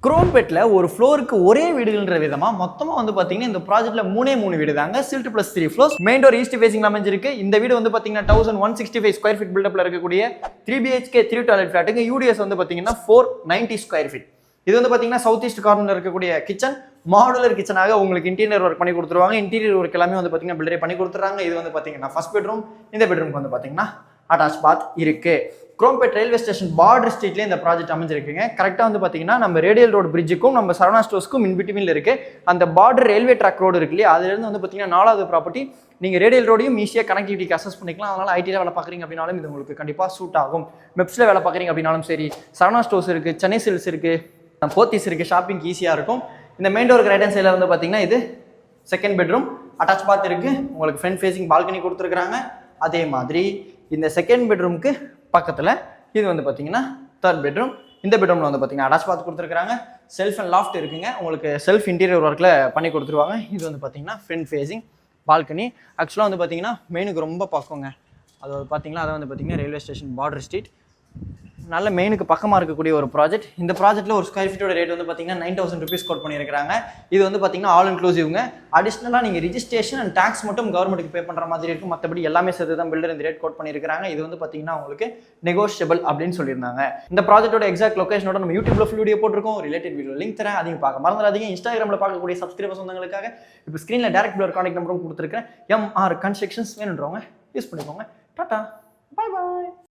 குரோம்பேட்டில் ஒரு ஃப்ளோருக்கு ஒரே வீடுகள்ன்ற விதமாக மொத்தமாக வந்து பார்த்தீங்கன்னா இந்த ப்ராஜெக்ட்டில் மூணு வீடு தாங்க. Stilt plus 3 floors. Main door east facing அமைஞ்சிருக்கு. இந்த வீடு வந்து பார்த்தீங்கன்னா 1165 ஸ்கொயர் ஃபீட் பில்டப்பில் இருக்கக்கூடிய 3 BHK 3 டாய்லெட் ஃபிளாட்டுங்க. யூடிஎஸ் வந்து பார்த்தீங்கன்னா 490 ஸ்கொயர் ஃபீட். இது வந்து பார்த்தீங்கன்னா சவுத் ஈஸ்ட் கார்னரில் இருக்கக்கூடிய கிச்சன். மாடுலர் கிச்சனாக உங்களுக்கு இன்டீரியர் ஒர்க் பண்ணி கொடுத்துருவாங்க. இன்டீரியர் ஒர்க் எல்லாமே வந்து பார்த்தீங்கன்னா பில்டரே பண்ணி கொடுத்துறாங்க. இது வந்து பார்த்தீங்கன்னா ஃபர்ஸ்ட் பெட்ரூம். இந்த பெட்ரூம்க்கு வந்து பார்த்தீங்கன்னா அட்டாச் பாத் இருக்கு. குரோம்பேட் ரயில்வே ஸ்டேஷன் பார்டர் ஸ்ட்ரீட்லேயே இந்த ப்ராஜெக்ட் அமைஞ்சிருக்குங்க. கரெக்டாக வந்து பார்த்தீங்கன்னா நம்ம ரேடியல் ரோடு பிரிட்ஜுக்கும் நம்ம சரவணா ஸ்டோர்ஸ்க்கும் இன்பிட்வீனில் இருக்கு. அந்த பார்டர் ரயில்வே ட்ராக் ரோடு இருக்கு இல்லையா, அதுலேருந்து வந்து பார்த்தீங்கன்னா 4வது ப்ராப்பர்ட்டி. நீங்கள் ரேடியல் ரோடையும் ஈஸியாக கனெக்டிவிட்டிக்கு அசஸ் பண்ணிக்கலாம். அதனால் ஐடியில் வேலை பார்க்குறீங்க அப்படின்னாலும் இது உங்களுக்கு கண்டிப்பாக சூட் ஆகும். மெப்ஸில் வேலை பார்க்குறீங்க அப்படின்னாலும் சரி, சரவணா ஸ்டோர்ஸ் இருக்குது, சென்னை சில்ஸ் இருக்குது, போத்தீஸ் இருக்குது, ஷாப்பிங் ஈஸியாக இருக்கும். இந்த மெயின் டோருக்கு ரைட் ஹேண்ட் சைடில் வந்து பார்த்தீங்கன்னா இது செகண்ட் பெட்ரூம். அட்டாச் பாத் இருக்குது. உங்களுக்கு ஃப்ரண்ட் ஃபேசிங் பால்கனி கொடுத்துருக்குறாங்க. அதே மாதிரி இந்த செகண்ட் பெட்ரூமுக்கு பக்கத்தில் இது வந்து பார்த்தீங்கன்னா தேர்ட் பெட்ரூம். இந்த பெட்ரூமில் வந்து பார்த்தீங்கன்னா அட்டாச் பாத் கொடுத்துருக்காங்க. செல்ஃப் அண்ட் லாஃப்ட் இருக்குங்க. உங்களுக்கு செல்ஃப் இன்டீரியர் ஒர்க்கில் பண்ணி கொடுத்துருவாங்க. இது வந்து பார்த்தீங்கன்னா ஃப்ரண்ட் ஃபேசிங் பால்கனி. ஆக்சுவலாக வந்து பார்த்தீங்கன்னா மெயினுக்கு ரொம்ப பக்கங்க. அது பார்த்தீங்கன்னா அதை வந்து பார்த்தீங்கன்னா ரயில்வே ஸ்டேஷன் பார்டர் ஸ்ட்ரீட், நல்ல மெயினுக்கு பக்கமாக இருக்கக்கூடிய ஒரு ப்ராஜெக்ட். இந்த ப்ராஜெக்ட்டில் ஒரு ஸ்கொயர் ஃபீட்டோட ரேட் வந்து பார்த்தீங்கன்னா 9000 rupees கோட் பண்ணியிருக்காங்க. இது வந்து பார்த்தீங்கன்னா ஆல் இன்க்ளூசிவ்ங்க. அடிஷ்னலாக நீங்கள் ரிஜிஸ்ட்ரேஷன் அண்ட் டேக்ஸ் மட்டும் கவர்மெண்ட்டுக்கு பே பண்ணுற மாதிரி இருக்கும். மற்றபடி எல்லாமே சேர்த்து தான் பில்டர் இந்த ரேட் கோட் பண்ணியிருக்காங்க. இது வந்து பார்த்தீங்கன்னா உங்களுக்கு நெகோஷியபிள் அப்படின்னு சொல்லியிருந்தாங்க. இந்த ப்ராஜெக்ட்டோட எக்ஸாக்ட் லொகேஷனோட நம்ம யூடியூப்ல ஃபுல் வீடியோ போட்டிருக்கோம். ரிலேட்டட் வீடியோ லிங்க் தரேன், அதையும் பார்க்க மறந்துடாதீங்க. இன்ஸ்டாகிராமில் பார்க்கக்கூடிய சப்ஸ்கிரைபர்ஸ் வந்தவங்களுக்காக இப்போ ஸ்க்ரீனில் டேரக்ட் பில்லர் கான்டாக்ட் நம்பரும் கொடுத்துருக்கேன். MR கன்ஸ்ட்ரக்ஷன்ஸ் வேணுன்றவங்க யூஸ் பண்ணிக்கோங்க. டாடா, பாய் பாய்.